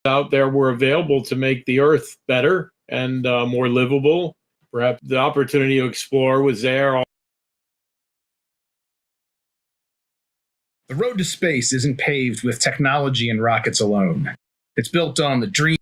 out there were available to make the Earth better and more livable. Perhaps the opportunity to explore was there. The road to space isn't paved with technology and rockets alone. It's built on the dream.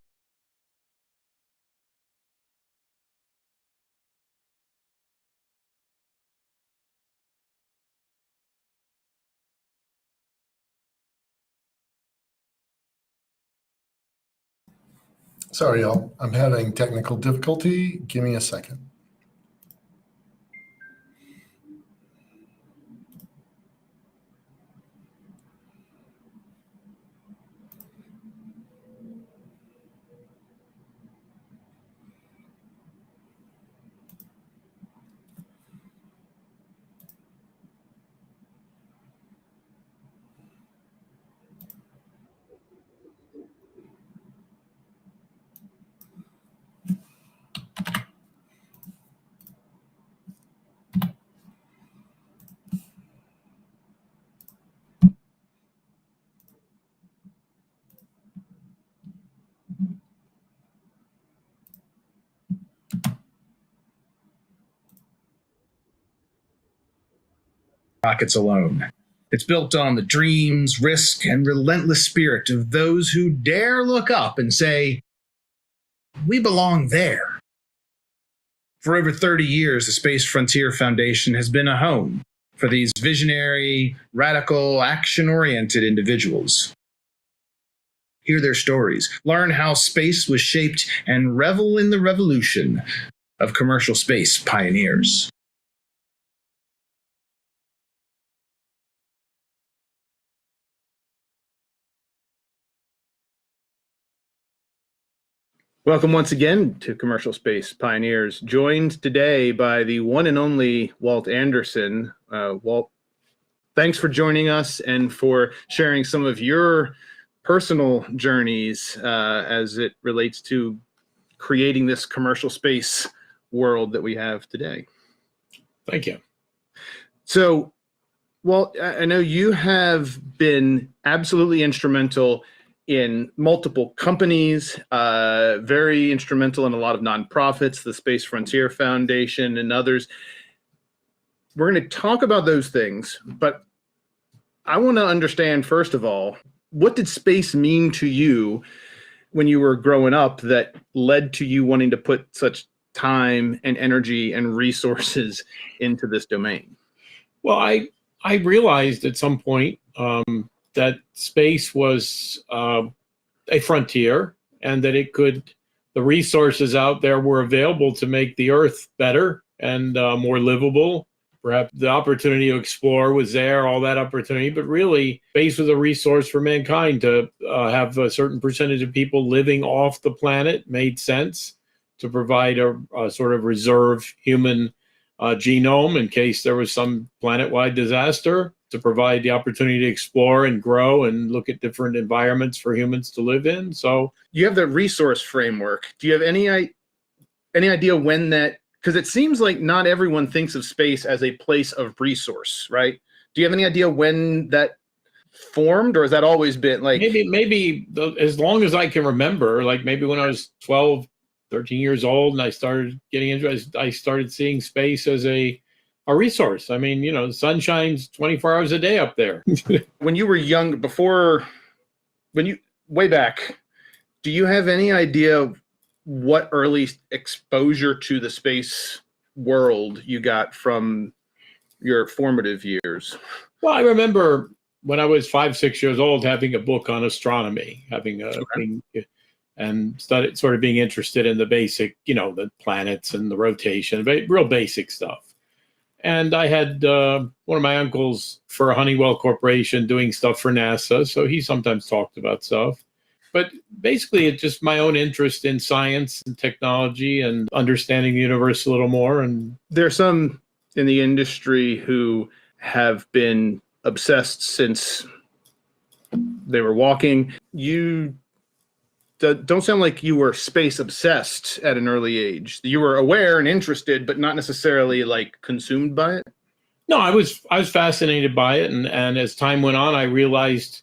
Sorry, y'all. I'm having technical difficulty. Give me a second. Rockets alone. It's built on the dreams, risk, and relentless spirit of those who dare look up and say, "We belong there." For over 30 years, the Space Frontier Foundation has been a home for these visionary, radical, action-oriented individuals. Hear their stories, learn how space was shaped, and revel in the revolution of commercial space pioneers. Welcome once again to Commercial Space Pioneers, joined today by the one and only Walt Anderson. Walt, thanks for joining us and for sharing some of your personal journeys as it relates to creating this commercial space world that we have today. Thank you. So, Walt, I know you have been absolutely instrumental in multiple companies, very instrumental in a lot of nonprofits, the Space Frontier Foundation and others. We're going to talk about those things, but I want to understand, first of all, what did space mean to you when you were growing up that led to you wanting to put such time and energy and resources into this domain? Well, I realized at some point that space was a frontier, and that the resources out there were available to make the Earth better and more livable. Perhaps the opportunity to explore was there, all that opportunity, but really space was a resource for mankind. To have a certain percentage of people living off the planet made sense, to provide a sort of reserve human genome in case there was some planet-wide disaster, to provide the opportunity to explore and grow and look at different environments for humans to live in. So you have the resource framework. Do you have any idea when that, because it seems like not everyone thinks of space as a place of resource, right? Do you have any idea when that formed, or has that always been like? Maybe as long as I can remember, like maybe when I was 12, 13 years old and I started getting into it, I started seeing space as a resource. I mean, the sun shines 24 hours a day up there. When you were young, way back, do you have any idea what early exposure to the space world you got from your formative years? Well, I remember when I was 5, 6 years old having a book on astronomy, and started sort of being interested in the basic, the planets and the rotation, real basic stuff. And I had one of my uncles for Honeywell Corporation doing stuff for NASA, so he sometimes talked about stuff. But basically, it's just my own interest in science and technology and understanding the universe a little more. And there's some in the industry who have been obsessed since they were walking. You don't sound like you were space obsessed at an early age. You were aware and interested, but not necessarily like consumed by it. No, I was fascinated by it, and as time went on, I realized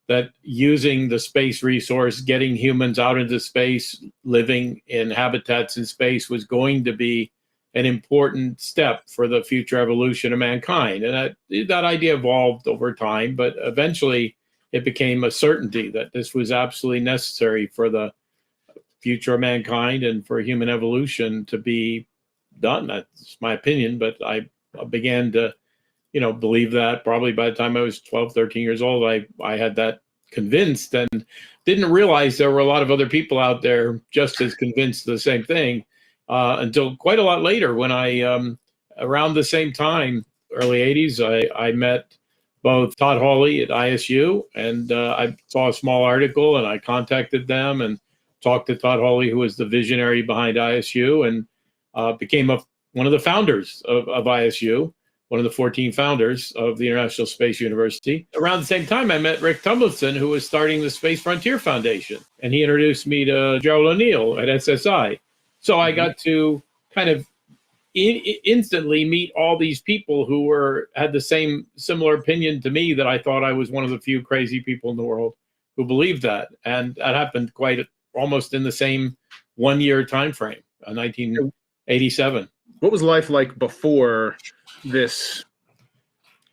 that using the space resource, getting humans out into space, living in habitats in space was going to be an important step for the future evolution of mankind. And that idea evolved over time, but eventually it became a certainty that this was absolutely necessary for the future of mankind and for human evolution to be done. That's my opinion, but I began to believe that probably by the time I was 12, 13 years old. I had that convinced and didn't realize there were a lot of other people out there just as convinced of the same thing until quite a lot later when I, around the same time, early 80s, I met both Todd Hawley at ISU, and I saw a small article and I contacted them and talked to Todd Hawley, who was the visionary behind ISU, and became one of the founders of ISU, one of the 14 founders of the International Space University. Around the same time, I met Rick Tumlinson, who was starting the Space Frontier Foundation, and he introduced me to Gerald O'Neill at SSI. So I got to kind of instantly meet all these people who had the similar opinion to me, that I thought I was one of the few crazy people in the world who believed that. And that happened almost in the same 1 year time frame, 1987. What was life like before this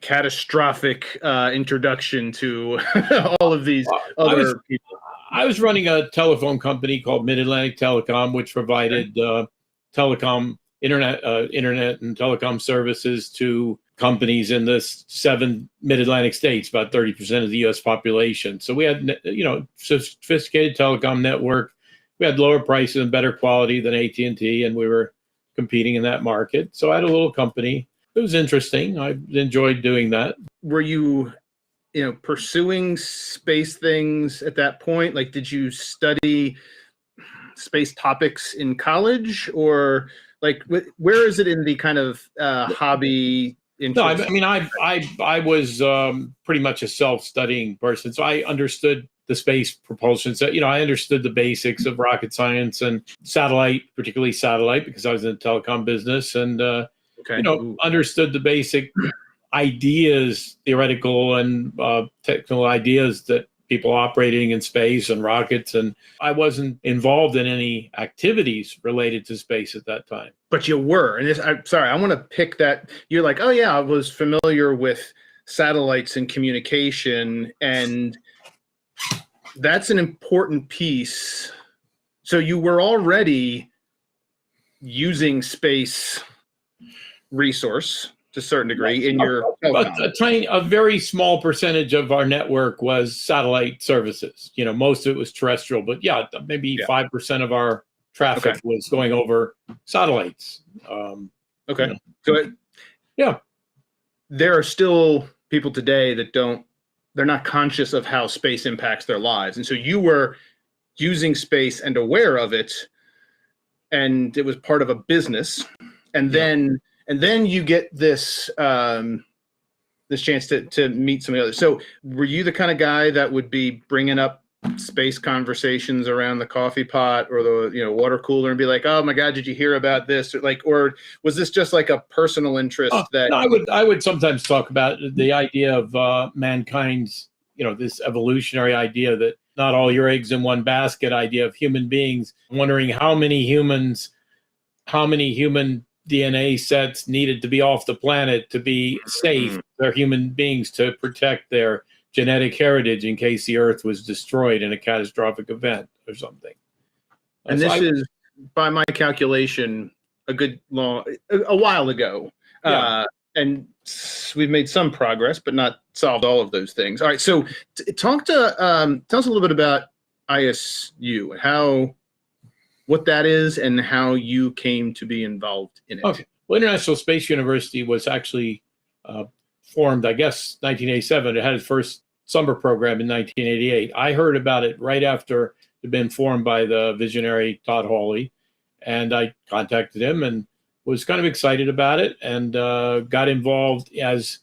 catastrophic introduction to all of these other people? I was running a telephone company called Mid-Atlantic Telecom, which provided telecom internet and telecom services to companies in the 7 Mid-Atlantic states, about 30% of the U.S. population. So we had, sophisticated telecom network. We had lower prices and better quality than AT&T, and we were competing in that market. So I had a little company. It was interesting. I enjoyed doing that. Were you, pursuing space things at that point? Like, did you study space topics in college, or like where is it in the kind of hobby interest? No, I mean, I was pretty much a self-studying person, so I understood the space propulsion. So, I understood the basics of rocket science and satellite, particularly satellite, because I was in the telecom business, and understood the basic ideas, theoretical and technical ideas that people operating in space and rockets. And I wasn't involved in any activities related to space at that time. But you were, and I want to pick that. You're like, oh yeah, I was familiar with satellites and communication, and that's an important piece. So you were already using space resource to a certain degree in your a very small percentage of our network was satellite services. Most of it was terrestrial, but maybe 5% of our traffic was going over satellites. There are still people today that they're not conscious of how space impacts their lives. And so you were using space and aware of it, and it was part of a business. And then you get this this chance to meet some of the others. So were you the kind of guy that would be bringing up space conversations around the coffee pot or the water cooler and be like, oh my God, did you hear about this? Or was this just like a personal interest that? No, I would sometimes talk about the idea of mankind's, this evolutionary idea that not all your eggs in one basket idea of human beings, wondering how many human DNA sets needed to be off the planet to be safe. They're human beings to protect their genetic heritage in case the Earth was destroyed in a catastrophic event or something. And this is, by my calculation, a while ago. And we've made some progress, but not solved all of those things. All right, so tell us a little bit about ISU, what that is, and how you came to be involved in it. Okay. Well, International Space University was actually formed, I guess, 1987. It had its first summer program in 1988. I heard about it right after it had been formed by the visionary Todd Hawley, and I contacted him and was kind of excited about it, and got involved as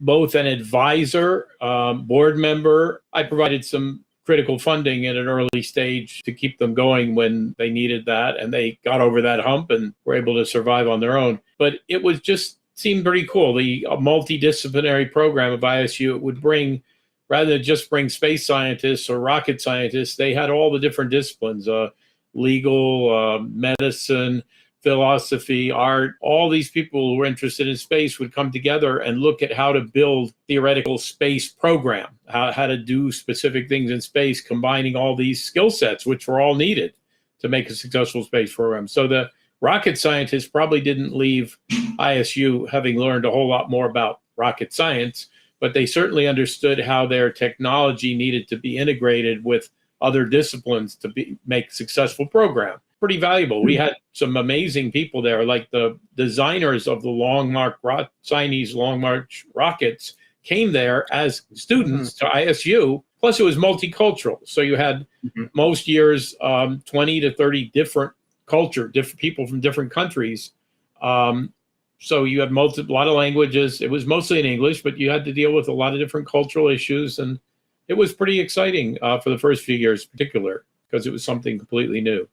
both an advisor, board member. I provided some critical funding at an early stage to keep them going when they needed that, and they got over that hump and were able to survive on their own. But it was just seemed pretty cool. The multidisciplinary program of ISU, it would bring rather than just bring space scientists or rocket scientists, they had all the different disciplines, legal, medicine, philosophy, art. All these people who were interested in space would come together and look at how to build theoretical space program, how to do specific things in space, combining all these skill sets, which were all needed to make a successful space program. So the rocket scientists probably didn't leave ISU having learned a whole lot more about rocket science, but they certainly understood how their technology needed to be integrated with other disciplines to make a successful program. Pretty valuable. We had some amazing people there, like the designers of the Chinese Long March rockets came there as students to ISU. Plus, it was multicultural. So you had most years 20 to 30 different people from different countries. So you had a lot of languages. It was mostly in English, but you had to deal with a lot of different cultural issues. And it was pretty exciting for the first few years in particular, because it was something completely new.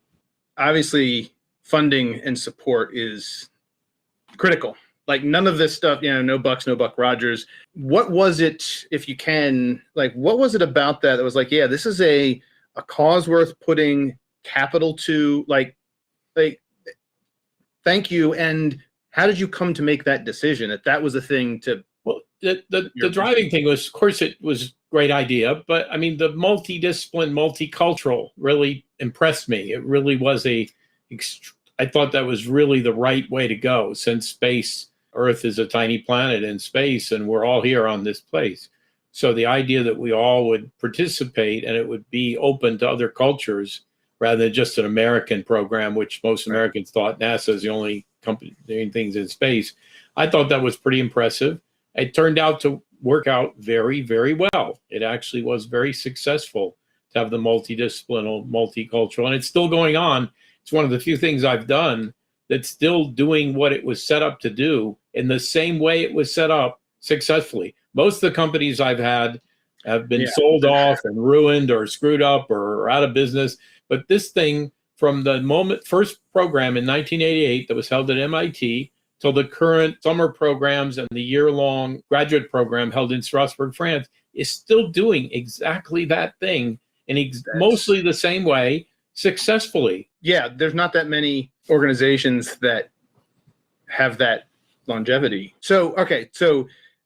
Obviously, funding and support is critical. Like none of this stuff, no bucks, no Buck Rogers. What was it, if you can, what was it about that was like, yeah, this is a cause worth putting capital to, thank you. And how did you come to make that decision that was a thing to? Well, the driving thing was, of course, it was a great idea, but I mean, the multidiscipline, multicultural really impressed me. It really was I thought that was really the right way to go, since Earth is a tiny planet in space and we're all here on this place. So the idea that we all would participate and it would be open to other cultures rather than just an American program, which most Americans thought NASA is the only company doing things in space. I thought that was pretty impressive. It turned out to work out very, very well. It actually was very successful to have the multidisciplinary, multicultural, and it's still going on. It's one of the few things I've done that's still doing what it was set up to do in the same way it was set up successfully. Most of the companies I've had have been sold off and ruined or screwed up or out of business. But this thing, from the first program in 1988 that was held at MIT till the current summer programs and the year-long graduate program held in Strasbourg, France, is still doing exactly that thing in mostly the same way successfully. Yeah, there's not that many organizations that have that longevity. So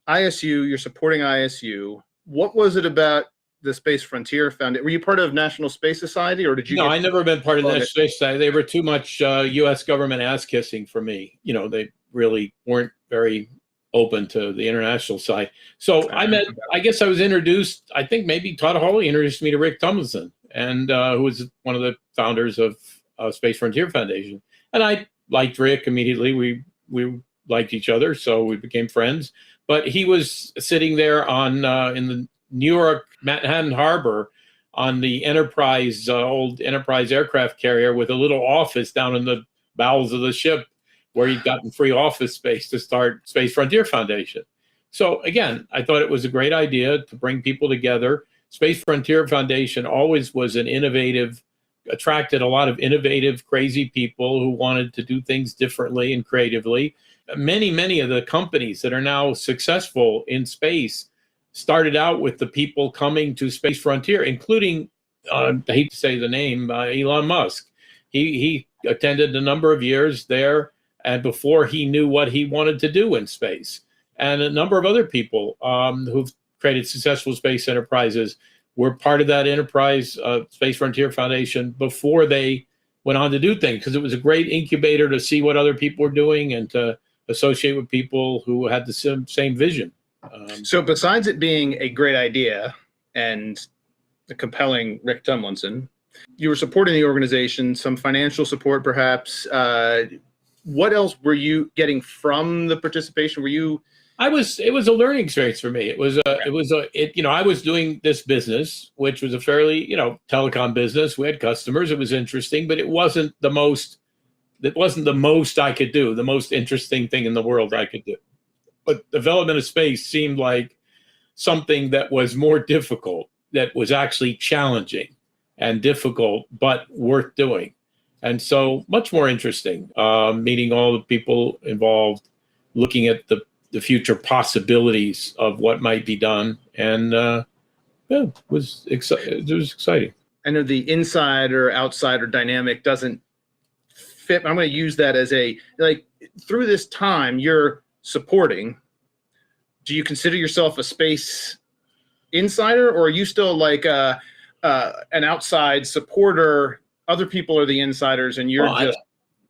ISU, you're supporting ISU. What was it about the Space Frontier Foundation? Were you part of National Space Society, or did you? No, I never been part of the National Space Society. They were too much U.S. government ass kissing for me. They really weren't very open to the international side. So I guess I was introduced, I think maybe Todd Hawley introduced me to Rick Tumlinson, and who was one of the founders of Space Frontier Foundation. And I liked Rick immediately. We liked each other, so we became friends. But he was sitting there in the New York Manhattan Harbor on the Enterprise, old Enterprise aircraft carrier, with a little office down in the bowels of the ship where he'd gotten free office space to start Space Frontier Foundation. So again, I thought it was a great idea to bring people together. Space Frontier Foundation always was attracted a lot of innovative, crazy people who wanted to do things differently and creatively. Many of the companies that are now successful in space started out with the people coming to Space Frontier, including, I hate to say the name, Elon Musk. He attended a number of years there, and before he knew what he wanted to do in space. And a number of other people who've created successful space enterprises were part of that enterprise, Space Frontier Foundation, before they went on to do things, because it was a great incubator to see what other people were doing and to associate with people who had the same vision. So besides it being a great idea and a compelling Rick Tumlinson, you were supporting the organization, some financial support perhaps. What else were you getting from the participation? It was a learning experience for me. I was doing this business, which was a fairly, telecom business. We had customers. It was interesting, but it wasn't the most I could do, the most interesting thing in the world I could do. But development of space seemed like something that was more difficult, that was actually challenging and difficult, but worth doing. And so much more interesting, meeting all the people involved, looking at the future possibilities of what might be done. And Yeah, it was exciting. I know the insider outsider dynamic doesn't fit. I'm going to use that as through this time you're supporting. Do you consider yourself a space insider, or are you still like an outside supporter? Other people are the insiders, and you're just.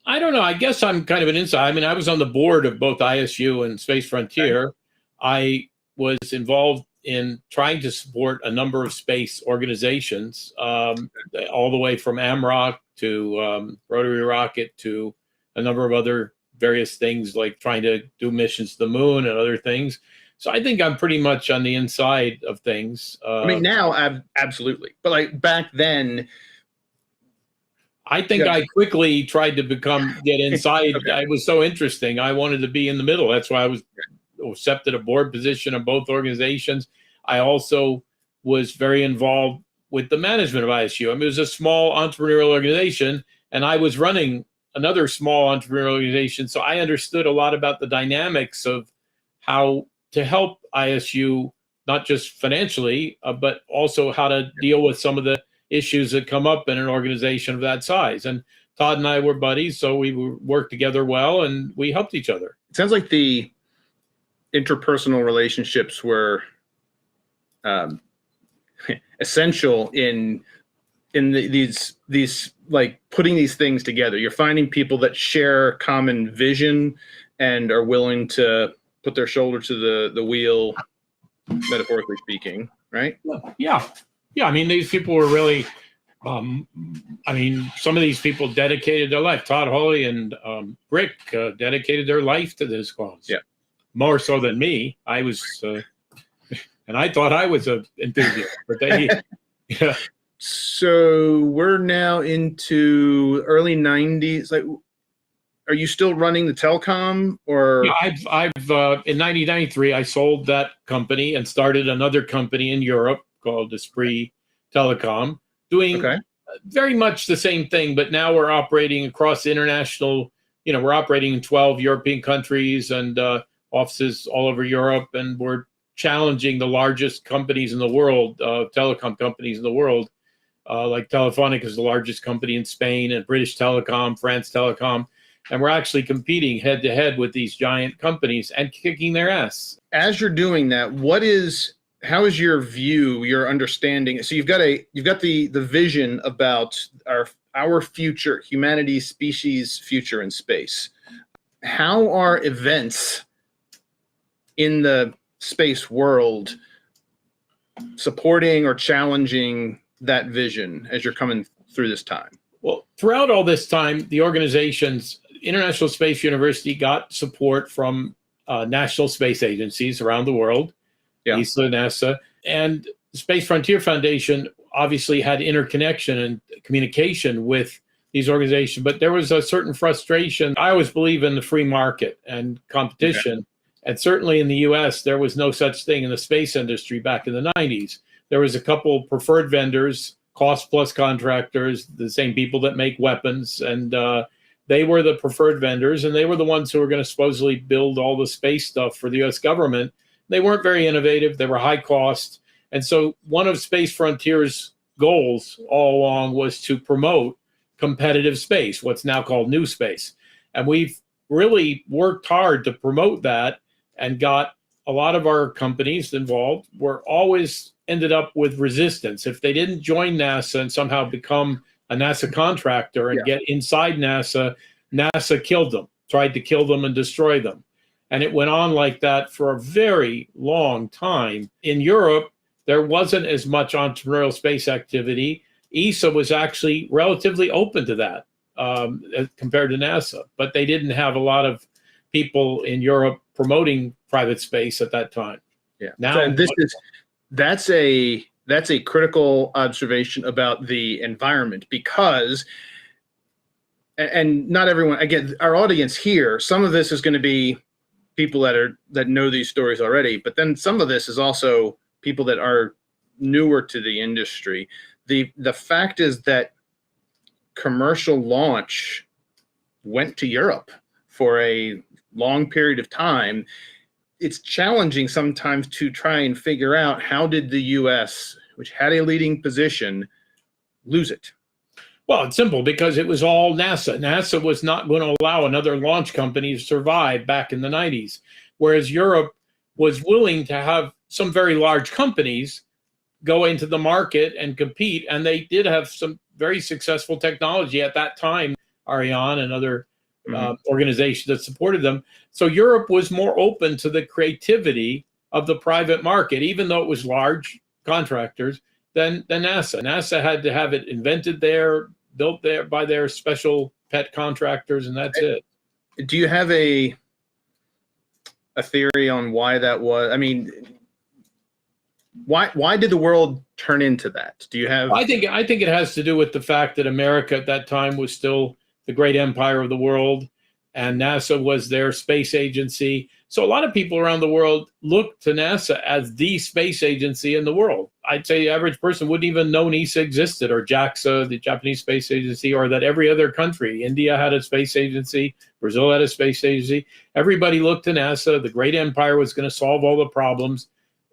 I don't know. I guess I'm kind of an insider. I mean, I was on the board of both ISU and Space Frontier. Okay. I was involved in trying to support a number of space organizations, all the way from AMROC to Rotary Rocket to a number of other various things, like trying to do missions to the moon and other things. So I think I'm pretty much on the inside of things. I mean, now absolutely, but like back then. I think I quickly tried to get inside. Okay. It was so interesting. I wanted to be in the middle. That's why I was accepted a board position in both organizations. I also was very involved with the management of ISU. I mean, it was a small entrepreneurial organization, and I was running another small entrepreneurial organization. So I understood a lot about the dynamics of how to help ISU, not just financially, but also how to deal with some of the issues that come up in an organization of that size. And Todd and I were buddies, so we worked together well, and we helped each other. It sounds like the interpersonal relationships were essential in these like putting these things together. You're finding people that share common vision and are willing to put their shoulder to the wheel, metaphorically speaking, right? Yeah. I mean, these people were really, I mean, some of these people dedicated their life. Todd Hawley and Rick dedicated their life to this cause. Yeah. More so than me. I was, and I thought I was an enthusiast, but they, yeah. So we're now into early 90s. Like, are you still running the telecom, or? Yeah, I've in 1993, I sold that company and started another company in Europe called Esprit Telecom, doing very much the same thing, but now we're operating across international, we're operating in 12 European countries and offices all over Europe, and we're challenging the largest companies in the world, telecom companies in the world, like Telefonica is the largest company in Spain, and British Telecom, France Telecom, and we're actually competing head to head with these giant companies and kicking their ass. As you're doing that, how is your view, your understanding? So you've got the vision about our future, humanity's species future in space. How are events in the space world supporting or challenging that vision as you're coming through this time? Well, throughout all this time, the organizations, International Space University got support from national space agencies around the world. ESA, NASA, and the Space Frontier Foundation obviously had interconnection and communication with these organizations, but there was a certain frustration. I always believe in the free market and competition, and certainly in the US, there was no such thing in the space industry back in the 90s. There was a couple preferred vendors, cost plus contractors, the same people that make weapons, and they were the preferred vendors, and they were the ones who were going to supposedly build all the space stuff for the US government. They weren't very innovative. They were high cost. And so one of Space Frontier's goals all along was to promote competitive space, what's now called new space. And we've really worked hard to promote that and got a lot of our companies involved. Were always ended up with resistance. If they didn't join NASA and somehow become a NASA contractor and get inside NASA, NASA killed them, tried to kill them and destroy them. And it went on like that for a very long time. In Europe, there wasn't as much entrepreneurial space activity. ESA was actually relatively open to that compared to NASA, but they didn't have a lot of people in Europe promoting private space at that time. Yeah. Now, so that's a critical observation about the environment, because, and not everyone, again, our audience here, some of this is going to be people that know these stories already, but then some of this is also people that are newer to the industry. The fact is that commercial launch went to Europe for a long period of time. It's challenging sometimes to try and figure out, how did the US, which had a leading position, lose it? Well, it's simple because it was all NASA. NASA was not going to allow another launch company to survive back in the 90s, whereas Europe was willing to have some very large companies go into the market and compete. And they did have some very successful technology at that time, Ariane and other organizations that supported them. So Europe was more open to the creativity of the private market, even though it was large contractors, than NASA. NASA had to have it invented there, built there by their special pet contractors, and that's it. Do you have a theory on why that was? I mean, why did the world turn into that? Do you have? I think it has to do with the fact that America at that time was still the great empire of the world, and NASA was their space agency. So a lot of people around the world look to NASA as the space agency in the world. I'd say the average person wouldn't even know NASA existed, or JAXA, the Japanese space agency, or that every other country, India had a space agency, Brazil had a space agency. Everybody looked to NASA. The great empire was going to solve all the problems.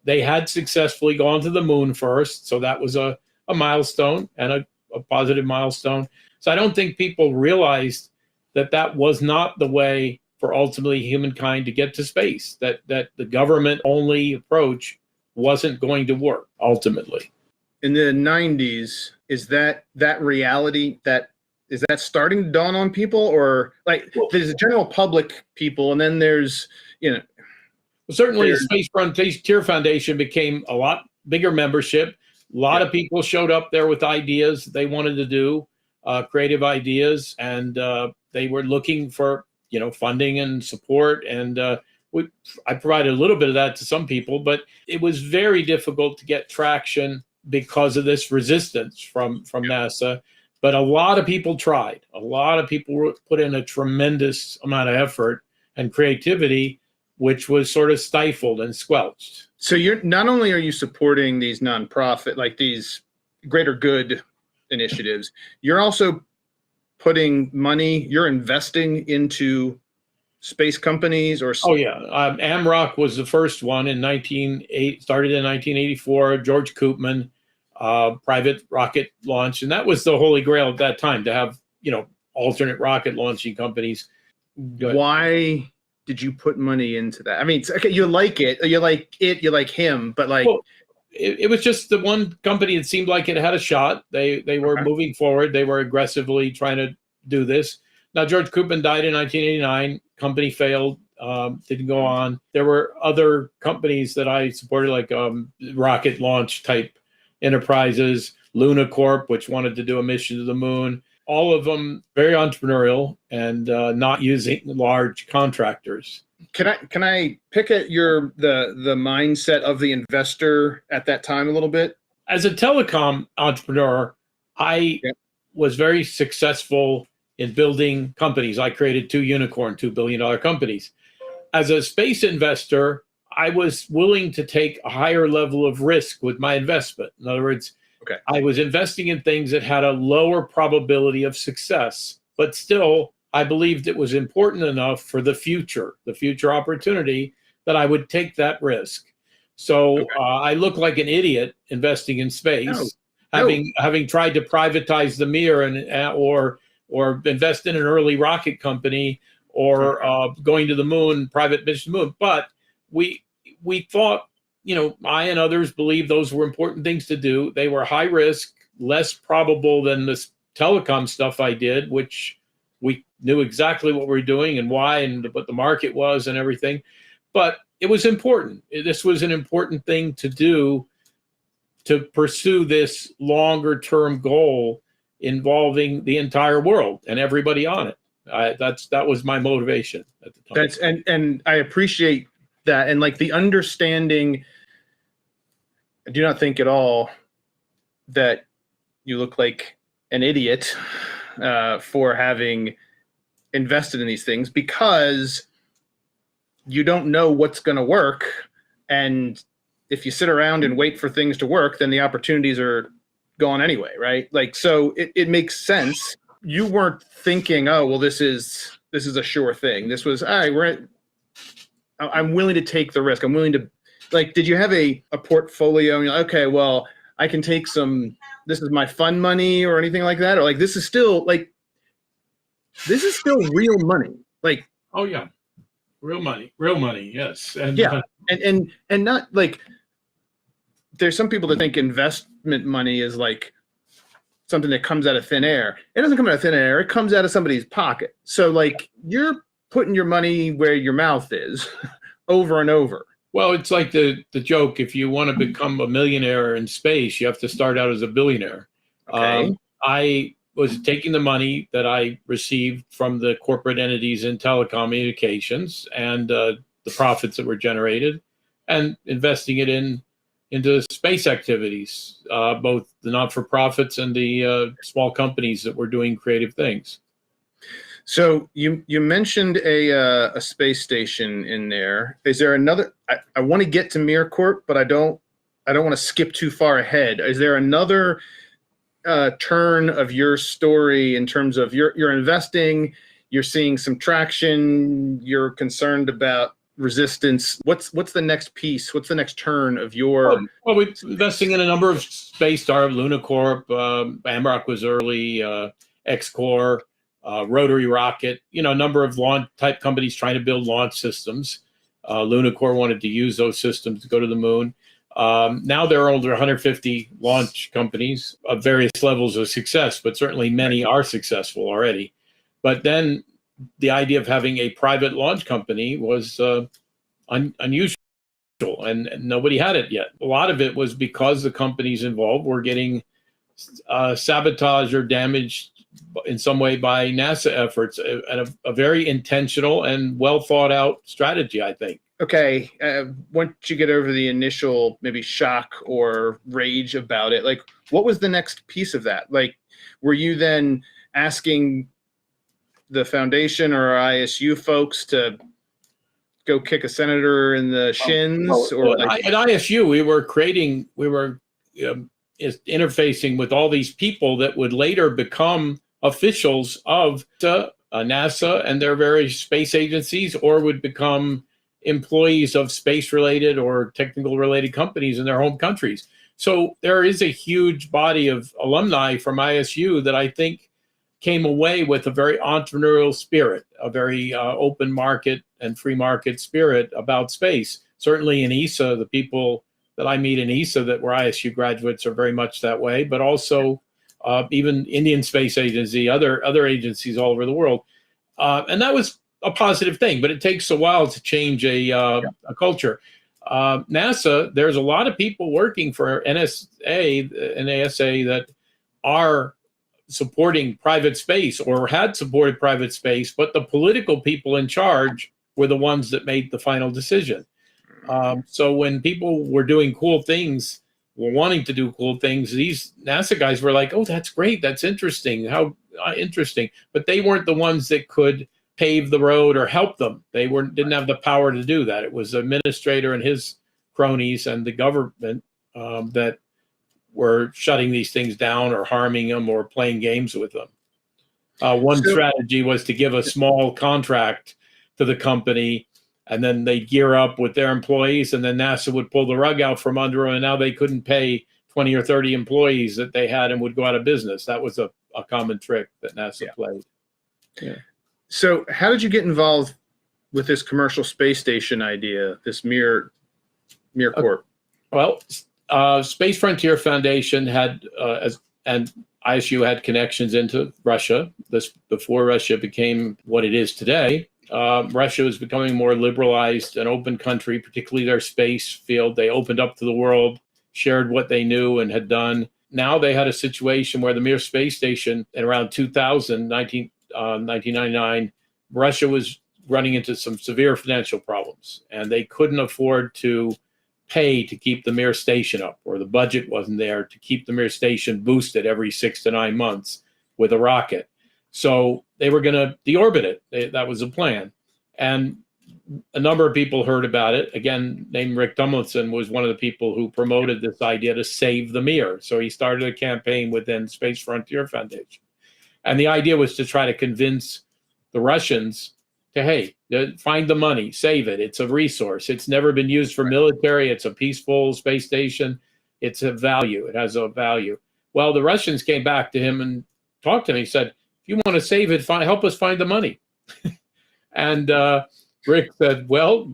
They had successfully gone to the moon first, so that was a milestone, and a positive milestone. So I don't think people realized that was not the way for ultimately humankind to get to space, that the government-only approach wasn't going to work ultimately. In the 90s, is that reality is that starting to dawn on people, or like there's a general public people, and then there's, certainly the Space Frontier Foundation became a lot bigger membership. A lot of people showed up there with ideas they wanted to do, creative ideas, and they were looking for funding and support, and I provided a little bit of that to some people, but it was very difficult to get traction because of this resistance from NASA. But a lot of people tried. A lot of people put in a tremendous amount of effort and creativity, which was sort of stifled and squelched. So you're not only are you supporting these nonprofit, like these greater good initiatives, you're also putting money, you're investing into space companies or. Oh yeah, AMROC was the first one started in 1984. George Koopman, private rocket launch, and that was the holy grail at that time, to have alternate rocket launching companies. Why did you put money into that? I mean, okay, you like him, but like. Well, it was just the one company that seemed like it had a shot. They were moving forward. They were aggressively trying to do this. Now, George Koopman died in 1989. Company failed, didn't go on. There were other companies that I supported, like rocket launch type enterprises, LunaCorp, which wanted to do a mission to the moon. All of them very entrepreneurial and not using large contractors. Can I pick at the mindset of the investor at that time a little bit? As a telecom entrepreneur, I was very successful in building companies. I created two unicorn, $2 billion companies. As a space investor, I was willing to take a higher level of risk with my investment. In other words, I was investing in things that had a lower probability of success, but still I believed it was important enough for the future opportunity, that I would take that risk. So I look like an idiot investing in space, having tried to privatize the Mir or invest in an early rocket company, or going to the moon, private mission to the moon. But we thought, I and others believed those were important things to do. They were high risk, less probable than this telecom stuff I did, which we knew exactly what we were doing and why and what the market was and everything. But it was important. This was an important thing to do, to pursue this longer term goal involving the entire world and everybody on it. That was my motivation at the time. And I appreciate that, and like the understanding. I do not think at all that you look like an idiot for having invested in these things, because you don't know what's going to work, and if you sit around and wait for things to work, then the opportunities are gone anyway, right? Like, so it makes sense. You weren't thinking, oh, well, this is a sure thing. This was, all right, I'm willing to take the risk. I'm willing to, like, did you have a portfolio? And you're like, okay, well, I can take some, this is my fun money or anything like that? Or like, this is still real money. Like, Oh yeah, real money. Yes, and yeah. And not like, there's some people that think investment money is like something that comes out of thin air. It doesn't come out of thin air. It comes out of somebody's pocket. So like you're putting your money where your mouth is over and over. well, it's like the joke: if you want to become a millionaire in space, you have to start out as a billionaire. Okay. I was taking the money that I received from the corporate entities in telecommunications and the profits that were generated, and investing it into space activities, both the not-for-profits and the small companies that were doing creative things. So you mentioned a space station in there. Is there another? I want to get to MirCorp, but I don't want to skip too far ahead. Is there another turn of your story in terms of you're investing, you're seeing some traction, you're concerned about resistance? What's the next piece? What's the next turn of your? Well, we're investing in a number of space startups. LunaCorp, Amrock was early, XCore, Rotary Rocket. A number of launch type companies trying to build launch systems. LunaCorp wanted to use those systems to go to the moon. Now there are over 150 launch companies of various levels of success, but certainly many are successful already. But then the idea of having a private launch company was unusual, and nobody had it yet. A lot of it was because the companies involved were getting sabotaged or damaged in some way by NASA efforts, and a very intentional and well thought out strategy, I think. Okay, once you get over the initial maybe shock or rage about it, like what was the next piece of that? Like, were you then asking the foundation or ISU folks to go kick a senator in the shins? At ISU, we were interfacing with all these people that would later become officials of NASA and their various space agencies, or would become employees of space-related or technical-related companies in their home countries. So there is a huge body of alumni from ISU that I think came away with a very entrepreneurial spirit, a very open market and free market spirit about space. Certainly in ESA, the people that I meet in ESA that were ISU graduates are very much that way, but also even Indian Space Agency, other agencies all over the world. And that was a positive thing, but it takes a while to change a culture. NASA, there's a lot of people working for NSA and ASA that are supporting private space or had supported private space, but the political people in charge were the ones that made the final decision. So when people were doing cool things, were wanting to do cool things, these NASA guys were like, oh, that's great. That's interesting. How interesting. But they weren't the ones that could pave the road or help them. They didn't have the power to do that. It was the administrator and his cronies and the government that were shutting these things down or harming them or playing games with them. One strategy was to give a small contract to the company, and then they gear up with their employees, and then NASA would pull the rug out from under them, and now they couldn't pay 20 or 30 employees that they had and would go out of business. That was a common trick that NASA played. Yeah. So how did you get involved with this commercial space station idea, this MirCorp? Well, Space Frontier Foundation had, and ISU had connections into Russia. This before Russia became what it is today. Russia was becoming more liberalized, an open country, particularly their space field. They opened up to the world, shared what they knew and had done. Now they had a situation where the Mir space station in around 1999, Russia was running into some severe financial problems, and they couldn't afford to pay to keep the Mir station up, or the budget wasn't there to keep the Mir station boosted every 6 to 9 months with a rocket. So they were going to deorbit it. That was the plan. And a number of people heard about it. Again, named Rick Tumlinson was one of the people who promoted this idea to save the Mir. So he started a campaign within Space Frontier Foundation. And the idea was to try to convince the Russians to, hey, find the money, save it. It's a resource. It's never been used for military. It's a peaceful space station. It's a value. It has a value. Well, the Russians came back to him and talked to him. He said, if you want to save it, help us find the money. And Rick said, well,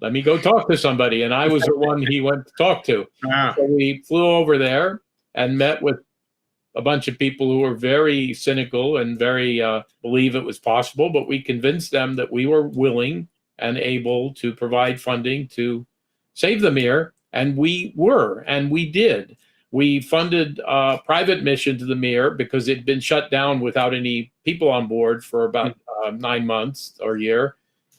let me go talk to somebody. And I was the one he went to talk to. Wow. So we flew over there and met with a bunch of people who were very cynical and very believe it was possible. But we convinced them that we were willing and able to provide funding to save the Mir. And we were, and we did. We funded a private mission to the Mir because it had been shut down without any people on board for about 9 months or a year.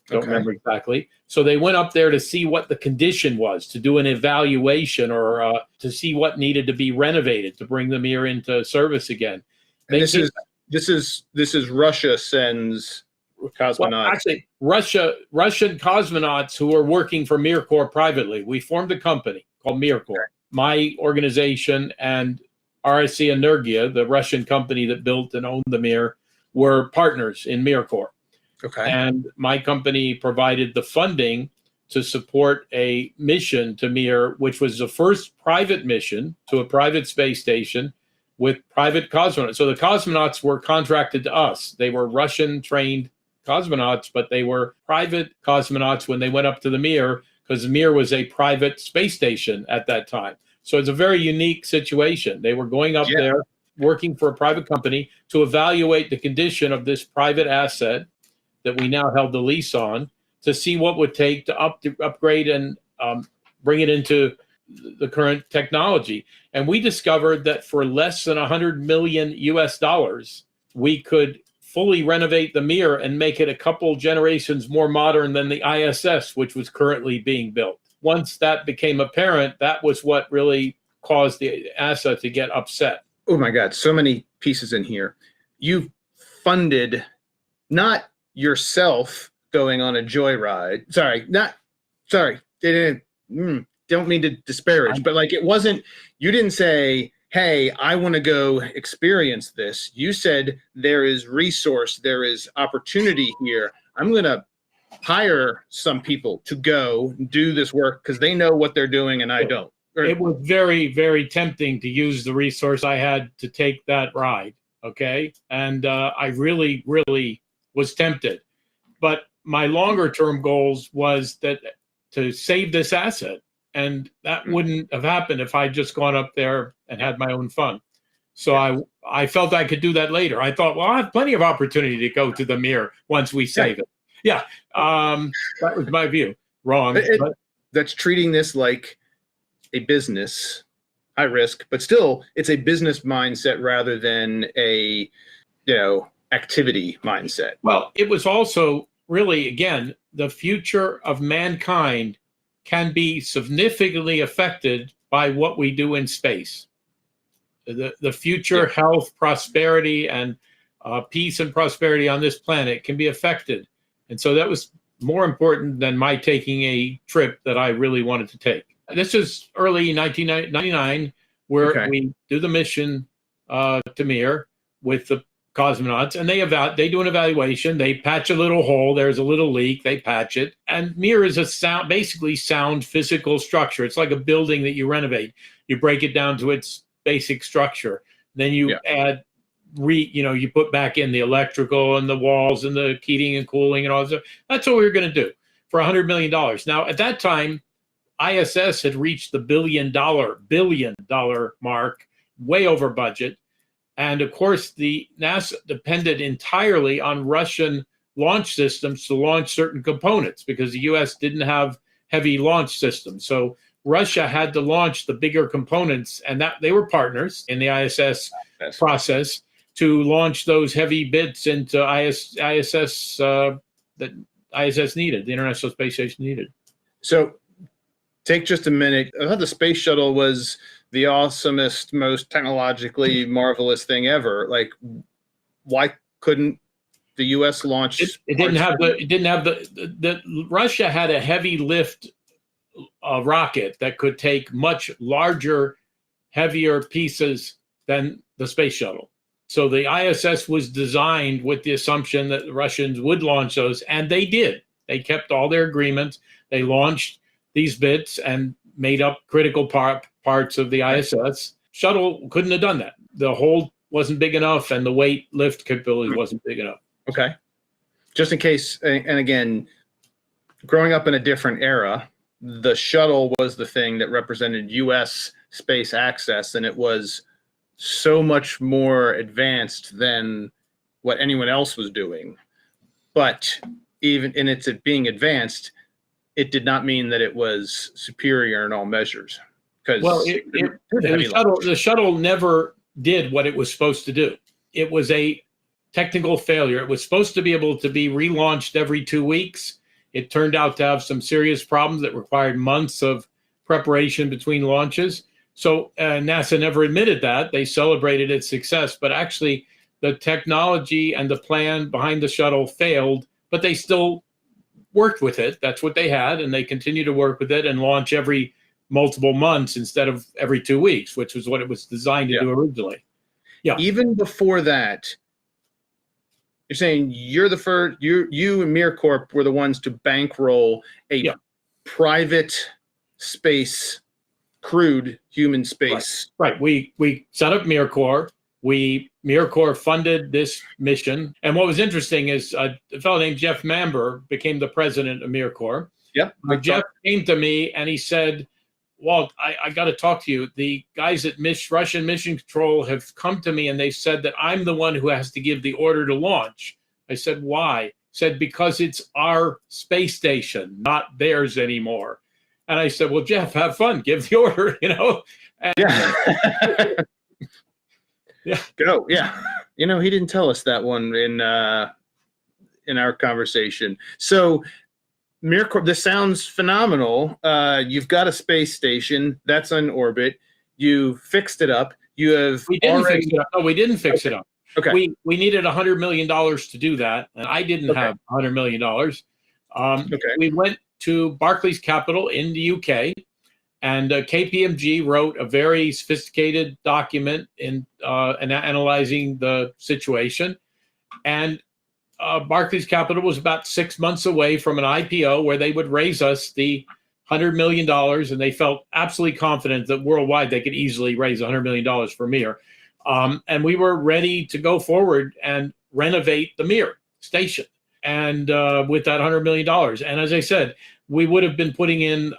Don't remember exactly. So they went up there to see what the condition was, to do an evaluation or to see what needed to be renovated to bring the Mir into service again. And this is Russia sends cosmonauts. Well, actually, Russian cosmonauts who were working for MirCorp privately. We formed a company called MirCorp. My organization and RSC Energia, the Russian company that built and owned the Mir, were partners in MirCorp. Okay. And my company provided the funding to support a mission to Mir, which was the first private mission to a private space station with private cosmonauts. So the cosmonauts were contracted to us. They were Russian-trained cosmonauts, but they were private cosmonauts when they went up to the Mir, because Mir was a private space station at that time. So it's a very unique situation. They were going up there, working for a private company to evaluate the condition of this private asset that we now held the lease on, to see what would take to upgrade and bring it into the current technology. And we discovered that for less than $100 million US, we could fully renovate the Mir and make it a couple generations more modern than the ISS, which was currently being built. Once that became apparent, that was what really caused the asset to get upset. Oh my God, so many pieces in here. You funded not yourself going on a joyride. Don't mean to disparage, but like, it wasn't, you didn't say, hey, I want to go experience this. You said there is resource, there is opportunity here. I'm going to hire some people to go do this work because they know what they're doing and I don't. It was very, very tempting to use the resource I had to take that ride. Okay. And I really, really was tempted. But my longer term goals was that to save this asset. And that wouldn't have happened if I'd just gone up there and had my own fun. So I felt I could do that later. I thought, well, I have plenty of opportunity to go to the Mir once we save it. Yeah, that was my view. Wrong. But that's treating this like a business, high risk, but still it's a business mindset rather than a, activity mindset. Well, it was also really, again, the future of mankind can be significantly affected by what we do in space. The future health, prosperity, and peace and prosperity on this planet can be affected. And so that was more important than my taking a trip that I really wanted to take. This is early 1999, where we do the mission to Mir with the cosmonauts, and they do an evaluation. They patch a little hole. There's a little leak. They patch it. And Mir is basically sound physical structure. It's like a building that you renovate. You break it down to its basic structure. Then you add, you put back in the electrical and the walls and the heating and cooling and all that. That's what we were going to do for $100 million. Now, at that time, ISS had reached the billion dollar mark, way over budget. And of course, the NASA depended entirely on Russian launch systems to launch certain components because the US didn't have heavy launch systems. So Russia had to launch the bigger components, and that they were partners in the ISS process to launch those heavy bits into ISS that ISS needed, the International Space Station needed. So take just a minute. I thought the space shuttle was the awesomest, most technologically marvelous thing ever. Like, why couldn't the U.S. launch? It didn't have the Russia had a heavy lift rocket that could take much larger, heavier pieces than the space shuttle. So the ISS was designed with the assumption that the Russians would launch those, and they did. They kept all their agreements. They launched these bits and made up critical parts of the ISS. Shuttle couldn't have done that. The hold wasn't big enough, and the weight lift capability wasn't big enough. Okay. Just in case, and again, growing up in a different era, the shuttle was the thing that represented U.S. space access, and it was so much more advanced than what anyone else was doing. But even in its being advanced, it did not mean that it was superior in all measures. Well, the shuttle never did what it was supposed to do. It was a technical failure. It was supposed to be able to be relaunched every 2 weeks. It turned out to have some serious problems that required months of preparation between launches. So NASA never admitted that. They celebrated its success, but actually the technology and the plan behind the shuttle failed, but they still worked with it. That's what they had, and they continue to work with it and launch every multiple months instead of every 2 weeks, which was what it was designed to do originally. Yeah. Even before that, you're saying you're the first, you and MirCorp were the ones to bankroll a private space, crewed human space. Right. We set up MirCorp. MirCorp funded this mission. And what was interesting is a fellow named Jeff Mamber became the president of MirCorp. Yep. Jeff came to me and he said, Walt, I got to talk to you. The guys at Russian Mission Control have come to me and they said that I'm the one who has to give the order to launch. I said, why? He said, because it's our space station, not theirs anymore. And I said, well, Jeff, have fun. Give the order, you know. And, yeah. Go. Yeah. You know, he didn't tell us that one in our conversation. So MirCorp, this sounds phenomenal. You've got a space station that's in orbit. You fixed it up. You have we didn't fix it up. No, we didn't fix it up. Okay. We needed $100 million to do that, and I didn't have $100 million. We went to Barclays Capital in the UK, and KPMG wrote a very sophisticated document in analyzing the situation. And Barclays Capital was about 6 months away from an IPO where they would raise us the $100 million, and they felt absolutely confident that worldwide they could easily raise $100 million for Mir. And we were ready to go forward and renovate the Mir station, and with that $100 million. And as I said, we would have been putting in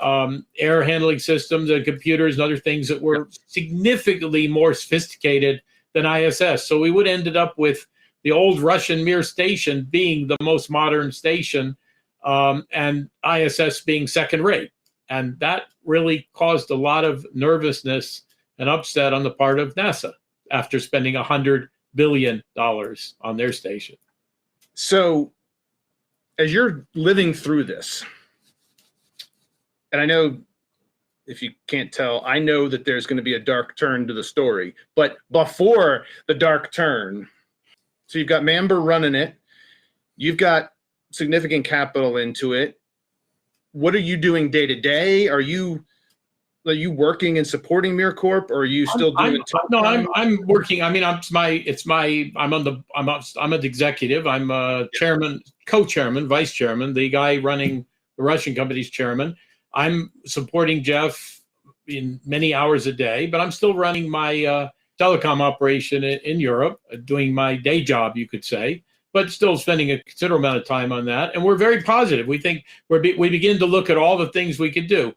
air handling systems and computers and other things that were significantly more sophisticated than ISS. So we would have ended up with the old Russian Mir station being the most modern station, and ISS being second rate. And that really caused a lot of nervousness and upset on the part of NASA after spending $100 billion on their station. So as you're living through this, and I know, if you can't tell, I know that there's going to be a dark turn to the story, but before the dark turn, so you've got Mamber running it, you've got significant capital into it. What are you doing day to day? Are you working and supporting MirCorp, or are you still doing? I'm working. I mean, I'm an executive. I'm chairman, co-chairman, vice chairman, the guy running the Russian company's chairman. I'm supporting Jeff in many hours a day, but I'm still running my telecom operation in Europe, doing my day job, you could say, but still spending a considerable amount of time on that. And we're very positive. We think we begin to look at all the things we could do.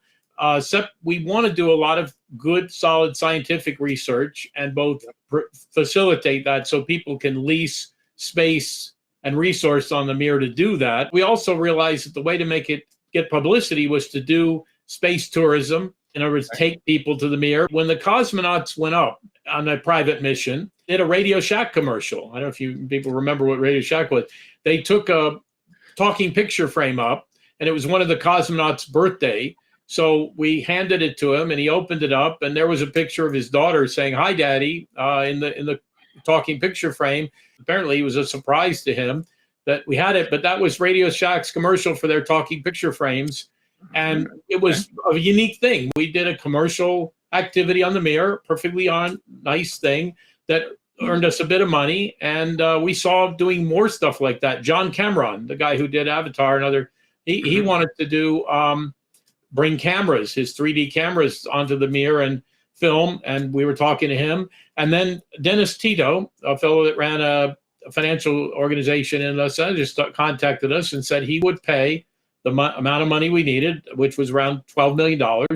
We want to do a lot of good, solid scientific research and both facilitate that so people can lease space and resource on the Mir to do that. We also realized that the way to get publicity was to do space tourism. In other words, take people to the Mir. When the cosmonauts went up on a private mission, they did a Radio Shack commercial. I don't know if people remember what Radio Shack was. They took a talking picture frame up, and it was one of the cosmonauts' birthday. So we handed it to him, and he opened it up, and there was a picture of his daughter saying, "Hi, Daddy," in the talking picture frame. Apparently, it was a surprise to him that we had it, but that was Radio Shack's commercial for their talking picture frames. And it was a unique thing. We did a commercial activity on the Mir, perfectly nice thing that earned us a bit of money. And we saw doing more stuff like that. John Cameron, the guy who did Avatar and other, he wanted to do bring cameras, his 3D cameras onto the Mir and film, and we were talking to him. And then Dennis Tito, a fellow that ran a financial organization in Los Angeles, contacted us and said he would pay the amount of money we needed, which was around $12 million,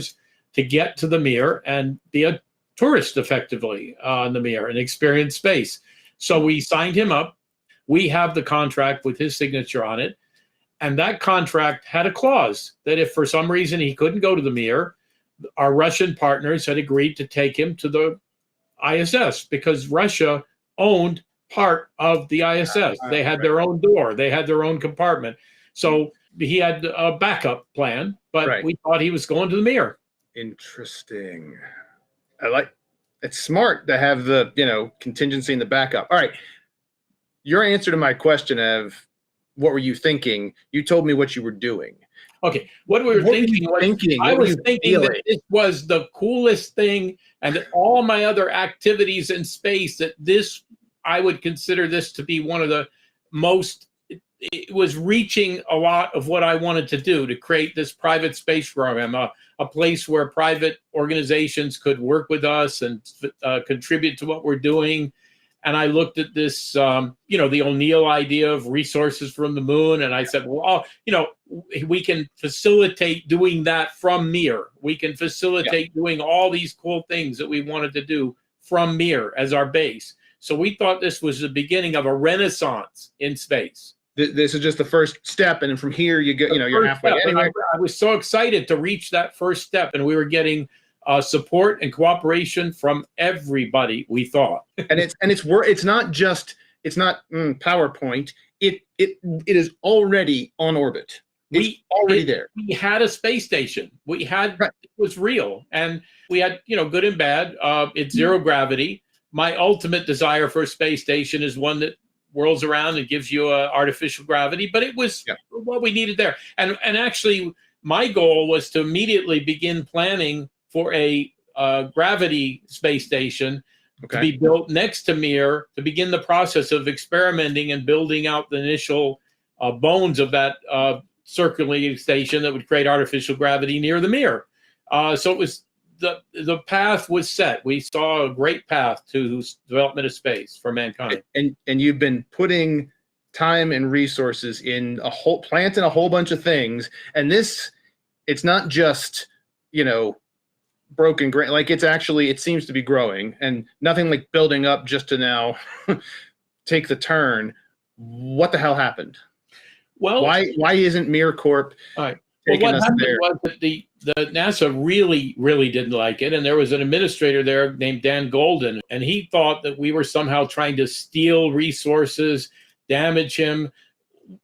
to get to the Mir and be a tourist effectively on the Mir and experience space. So we signed him up. We have the contract with his signature on it. And that contract had a clause that if for some reason he couldn't go to the Mir, our Russian partners had agreed to take him to the ISS because Russia owned part of the ISS. They had their own door. They had their own compartment. So he had a backup plan, but we thought he was going to the Mir. Interesting. It's smart to have the, contingency in the backup. All right. Your answer to my question of what were you thinking? You told me what you were doing. Okay. What we were thinking was, I was thinking that this was the coolest thing, and that all my other activities in space, that this, I would consider this to be one of the most, it was reaching a lot of what I wanted to do, to create this private space program, a place where private organizations could work with us and contribute to what we're doing. And I looked at this, the O'Neill idea of resources from the moon. And I said, well, we can facilitate doing that from Mir. We can facilitate doing all these cool things that we wanted to do from Mir as our base. So we thought this was the beginning of a renaissance in space. This is just the first step. And then from here, you get, you're halfway. Anyway, I was so excited to reach that first step. And we were getting support and cooperation from everybody, we thought. and it's not PowerPoint. It is already on orbit. It's already there. We had a space station. We had, it was real. And we had, good and bad. It's zero gravity. My ultimate desire for a space station is one that whirls around and gives you artificial gravity, but it was what we needed there. And actually, my goal was to immediately begin planning for a gravity space station to be built next to Mir, to begin the process of experimenting and building out the initial bones of that circulating station that would create artificial gravity near the Mir. So it was the path was set. We saw a great path to development of space for mankind. And you've been putting time and resources in planting a whole bunch of things. And it's not just, broken ground. Like it seems to be growing, and nothing like building up just to now take the turn. What the hell happened? Well, why isn't MirCorp taking us there? What happened was that the NASA really, really didn't like it. And there was an administrator there named Dan Golden, and he thought that we were somehow trying to steal resources, damage him.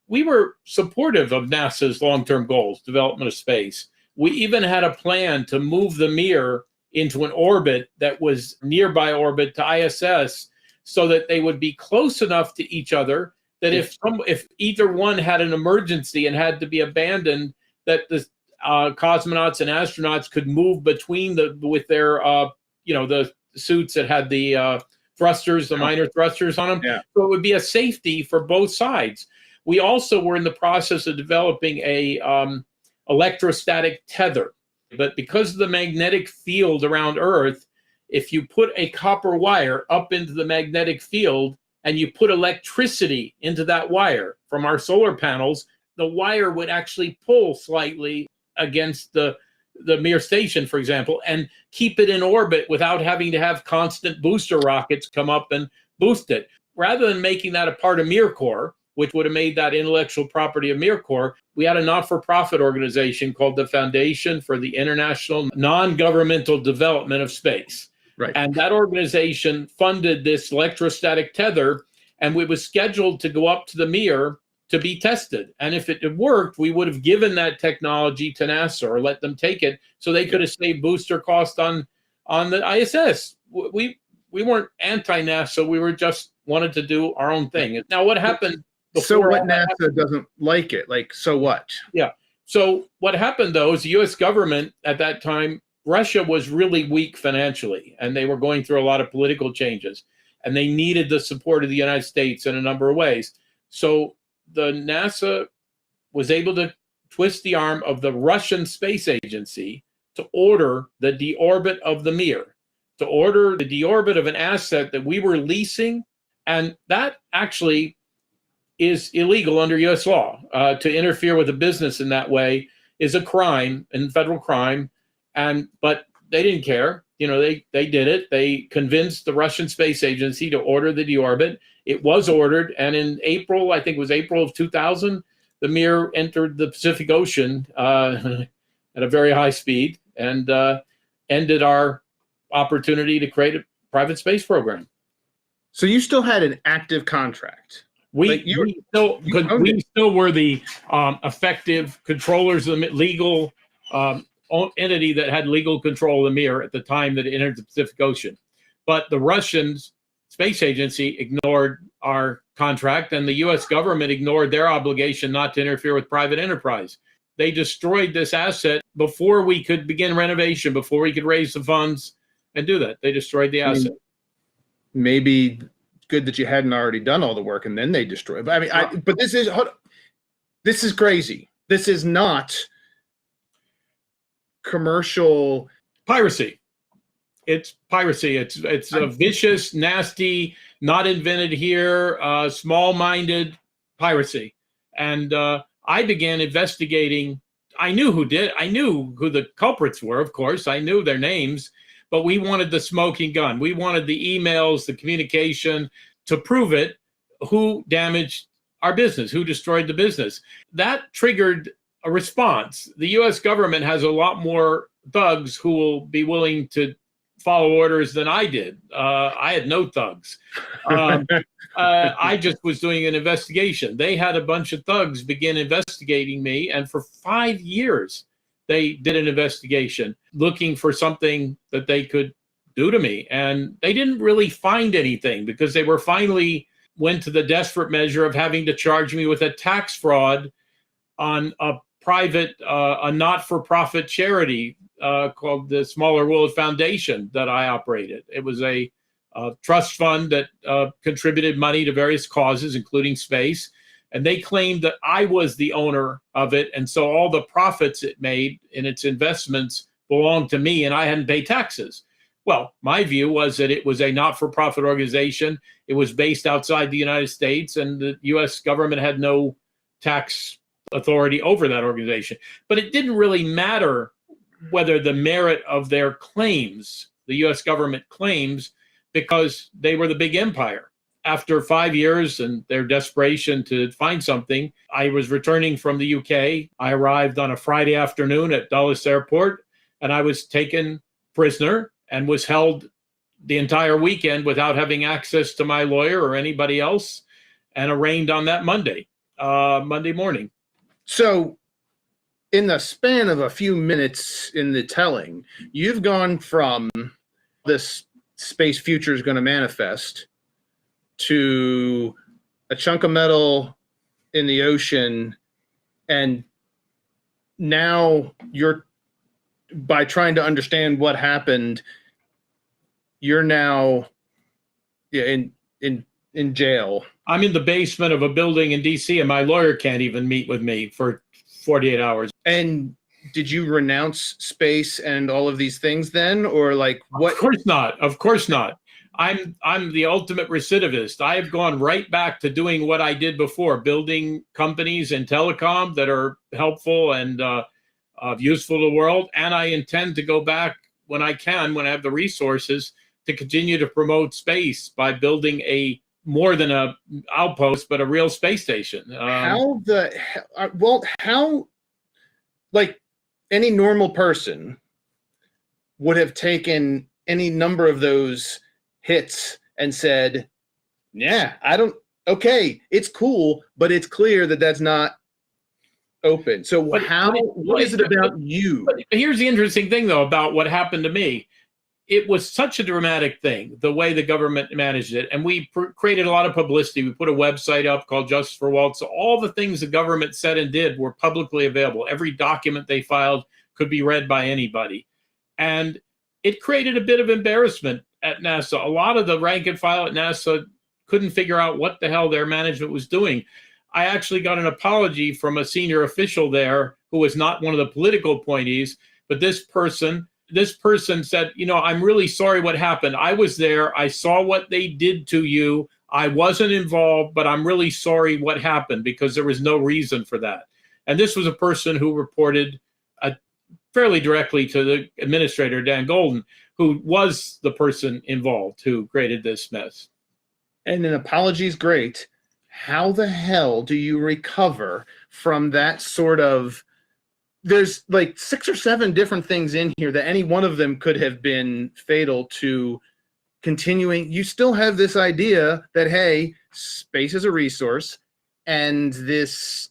We were supportive of NASA's long-term goals, development of space. We even had a plan to move the Mir into an orbit that was nearby orbit to ISS, so that they would be close enough to each other that if either one had an emergency and had to be abandoned, that the cosmonauts and astronauts could move between with their the suits that had the thrusters, the minor thrusters on them. Yeah. So it would be a safety for both sides. We also were in the process of developing a electrostatic tether, but because of the magnetic field around Earth, if you put a copper wire up into the magnetic field and you put electricity into that wire from our solar panels, the wire would actually pull slightly against the Mir station, for example, and keep it in orbit without having to have constant booster rockets come up and boost it. Rather than making that a part of MirCorp, which would have made that intellectual property of MirCorp, we had a not-for-profit organization called the Foundation for the International Non-Governmental Development of Space. Right. And that organization funded this electrostatic tether, and we was scheduled to go up to the Mir to be tested. And if it had worked, we would have given that technology to NASA or let them take it so they could have saved booster cost on the ISS. We weren't anti-NASA. We were just wanted to do our own thing. Now, what happened? So what NASA doesn't like it? Like, so what? Yeah. So what happened, though, is the U.S. government at that time, Russia was really weak financially, and they were going through a lot of political changes, and they needed the support of the United States in a number of ways. So the NASA was able to twist the arm of the Russian Space Agency to order the deorbit of the Mir. to order the deorbit of an asset that we were leasing. And that actually is illegal under U.S. law. To interfere with a business in that way is a crime, and federal crime. But they didn't care. They did it. They convinced the Russian Space Agency to order the deorbit. It was ordered, and in April, I think it was April of 2000, the Mir entered the Pacific Ocean at a very high speed and ended our opportunity to create a private space program. So you still had an active contract. We still were the effective controllers of the legal entity that had legal control of the Mir at the time that it entered the Pacific Ocean. But the Russian Space Agency ignored our contract, and the U.S. government ignored their obligation not to interfere with private enterprise. They destroyed this asset before we could begin renovation, before we could raise the funds and do that. They destroyed the asset. Maybe good that you hadn't already done all the work and then they destroyed. But but this is crazy. This is not commercial piracy. It's piracy. It's a vicious, nasty, not invented here, small-minded piracy. And I began investigating. I knew who did. I knew who the culprits were, of course. I knew their names. But we wanted the smoking gun. We wanted the emails, the communication to prove it. Who damaged our business? Who destroyed the business? That triggered a response. The U.S. government has a lot more thugs who will be willing to follow orders than I did. I had no thugs. I just was doing an investigation. They had a bunch of thugs begin investigating me, and for 5 years, they did an investigation looking for something that they could do to me. And they didn't really find anything because they were finally went to the desperate measure of having to charge me with a tax fraud on a private, a not-for-profit charity called the Smaller World Foundation that I operated. It was a trust fund that contributed money to various causes, including space. And they claimed that I was the owner of it. And so all the profits it made in its investments belonged to me, and I hadn't paid taxes. Well, my view was that it was a not-for-profit organization. It was based outside the United States, and the U.S. government had no tax authority over that organization. But it didn't really matter whether the merit of their claims, the U.S. government claims, because they were the big empire. After 5 years and their desperation to find something, I was returning from the UK. I arrived on a Friday afternoon at Dulles Airport, and I was taken prisoner and was held the entire weekend without having access to my lawyer or anybody else, and arraigned on that Monday morning. So in the span of a few minutes in the telling, you've gone from this space future is going to manifest to a chunk of metal in the ocean, and now you're, by trying to understand what happened, you're now in jail. I'm in the basement of a building in DC, and my lawyer can't even meet with me for 48 hours. And did you renounce space and all of these things then, or like what? Of course not. Of course not. I'm the ultimate recidivist. I have gone right back to doing what I did before, building companies in telecom that are helpful and useful to the world. And I intend to go back when I can, when I have the resources, to continue to promote space by building more than a outpost, but a real space station. How like any normal person would have taken any number of those hits and said, yeah, okay, it's cool, but it's clear that that's not open. So what is it about you? But here's the interesting thing, though, about what happened to me. It was such a dramatic thing, the way the government managed it. And we created a lot of publicity. We put a website up called Justice for Walt. So all the things the government said and did were publicly available. Every document they filed could be read by anybody. And it created a bit of embarrassment at NASA. A lot of the rank and file at NASA couldn't figure out what the hell their management was doing. I actually got an apology from a senior official there who was not one of the political appointees, but this person this person said, I'm really sorry what happened. I was there. I saw what they did to you. I wasn't involved, but I'm really sorry what happened because there was no reason for that. And this was a person who reported fairly directly to the administrator, Dan Golden, who was the person involved who created this mess. And an apology is great. How the hell do you recover from that sort of... There's like 6 or 7 different things in here that any one of them could have been fatal to continuing. You still have this idea that, hey, space is a resource and this,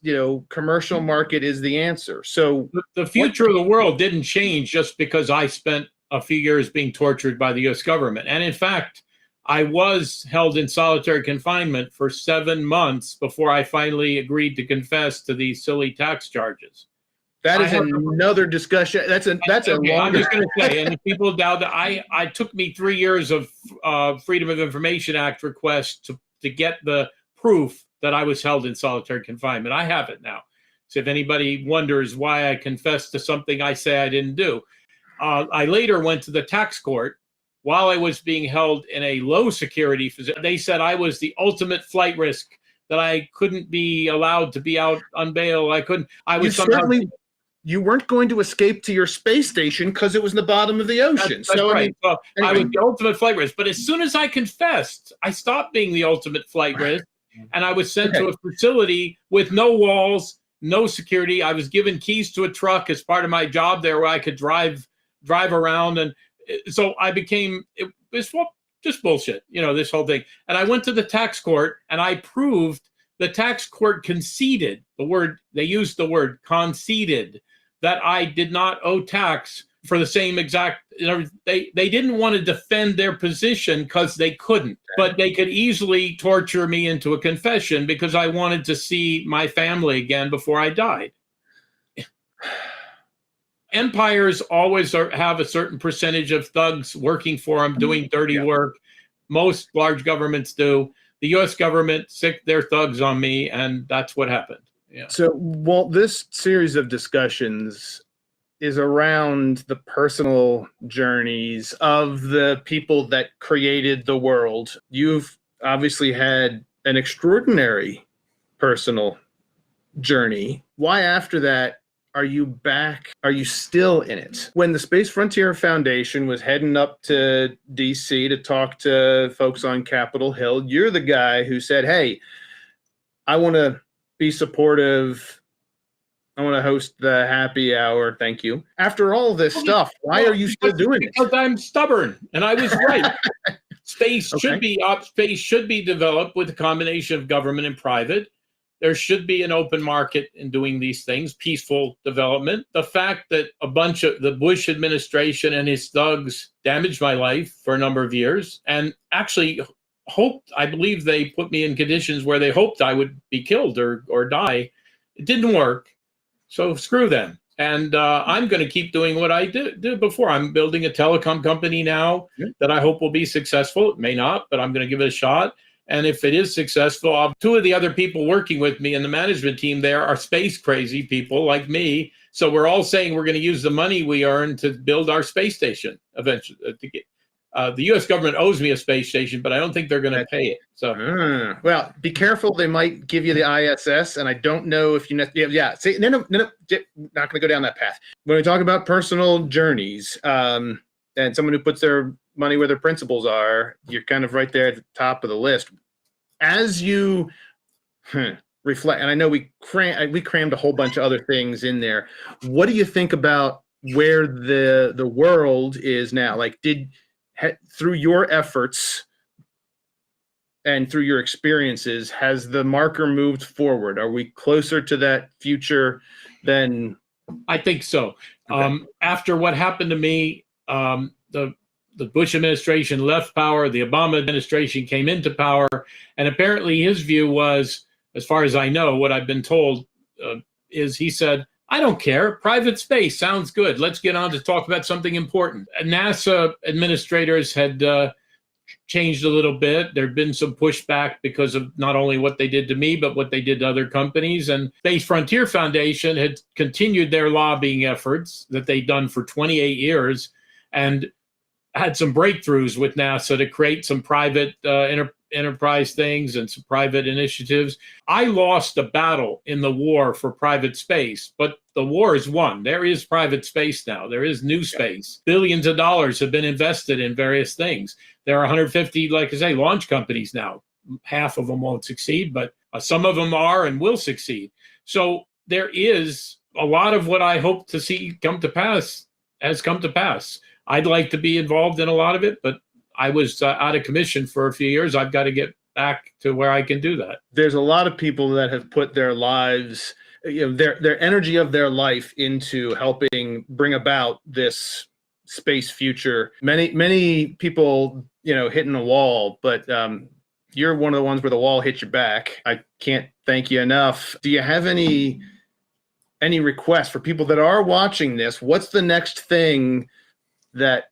commercial market is the answer. So the future of the world didn't change just because I spent a few years being tortured by the U.S. government. And in fact, I was held in solitary confinement for 7 months before I finally agreed to confess to these silly tax charges. That is another discussion. That's a longer... I'm just going to say, and people doubt that I took me 3 years of Freedom of Information Act requests to get the proof that I was held in solitary confinement. I have it now. So if anybody wonders why I confessed to something I say I didn't do, I later went to the tax court while I was being held in a low security facility. They said I was the ultimate flight risk, that I couldn't be allowed to be out on bail. You weren't going to escape to your space station because it was in the bottom of the ocean. That's right. I was the ultimate flight risk. But as soon as I confessed, I stopped being the ultimate flight risk, and I was sent to a facility with no walls, no security. I was given keys to a truck as part of my job there, where I could drive around, and so I became just bullshit. This whole thing. And I went to the tax court, and I proved the tax court conceded they used the word conceded, that I did not owe tax for the same exact, they didn't want to defend their position because they couldn't, but they could easily torture me into a confession because I wanted to see my family again before I died. Empires always have a certain percentage of thugs working for them, doing dirty work. Most large governments do. The U.S. government sicked their thugs on me, and that's what happened. Yeah. So, Walt, this series of discussions is around the personal journeys of the people that created the world. You've obviously had an extraordinary personal journey. Why, after that, are you back? Are you still in it? When the Space Frontier Foundation was heading up to DC to talk to folks on Capitol Hill, you're the guy who said, hey, I want to be supportive. I want to host the happy hour. Thank you. After all this stuff, why are you still doing it? Because I'm stubborn, and I was right. Space should be developed with a combination of government and private. There should be an open market in doing these things, peaceful development. The fact that a bunch of the Bush administration and his thugs damaged my life for a number of years, and actually I believe they put me in conditions where they hoped I would be killed or die. It didn't work. So screw them. And I'm going to keep doing what I did before. I'm building a telecom company now that I hope will be successful. It may not, but I'm going to give it a shot. And if it is successful, 2 of the other people working with me in the management team there are space crazy people like me. So we're all saying we're going to use the money we earn to build our space station eventually. The U.S. government owes me a space station, but I don't think they're going to pay it. So, well, be careful. They might give you the ISS, and I don't know if you. See, no, not going to go down that path. When we talk about personal journeys, and someone who puts their money where their principles are, you're kind of right there at the top of the list. As you reflect, and I know we crammed a whole bunch of other things in there. What do you think about where the world is now? Like, through your efforts and through your experiences, has the marker moved forward? Are we closer to that future than? I think so. Okay. After what happened to me, the Bush administration left power, the Obama administration came into power, and apparently his view was, as far as I know, what I've been told, is he said, I don't care. Private space sounds good. Let's get on to talk about something important. NASA administrators had changed a little bit. There'd been some pushback because of not only what they did to me, but what they did to other companies. And Space Frontier Foundation had continued their lobbying efforts that they'd done for 28 years and had some breakthroughs with NASA to create some private enterprise things and some private initiatives. I lost a battle in the war for private space, but the war is won. There is private space now. There is new space. Billions of dollars have been invested in various things. There are 150, like I say, launch companies now. Half of them won't succeed, but some of them are and will succeed. So there is a lot of what I hope to see come to pass has come to pass. I'd like to be involved in a lot of it, but I was out of commission for a few years. I've got to get back to where I can do that. There's a lot of people that have put their lives, their energy of their life into helping bring about this space future. Many people, hitting a wall, but you're one of the ones where the wall hit your back. I can't thank you enough. Do you have any requests for people that are watching this? What's the next thing that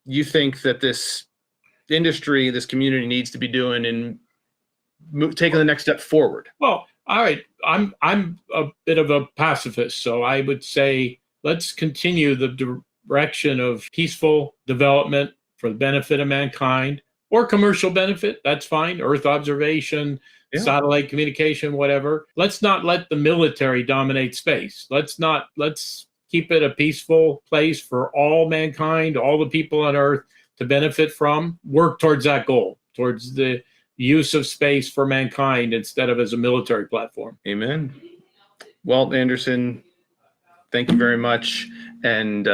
you think that this industry, this community needs to be doing and taking the next step forward? Well, all right. I'm a bit of a pacifist, so I would say let's continue the direction of peaceful development for the benefit of mankind, or commercial benefit. That's fine. Earth observation, satellite communication, whatever. Let's not let the military dominate space. Let's keep it a peaceful place for all mankind, all the people on Earth to benefit from. Work towards that goal, towards the use of space for mankind instead of as a military platform. Amen. Walt Anderson, thank you very much, and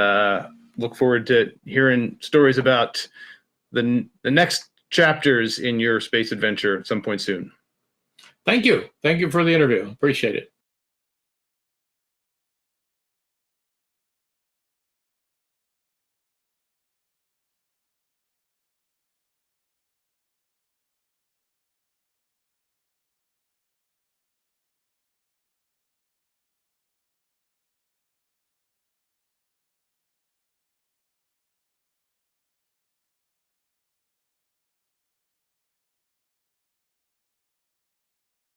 look forward to hearing stories about the next chapters in your space adventure at some point soon. Thank you. Thank you for the interview. Appreciate it.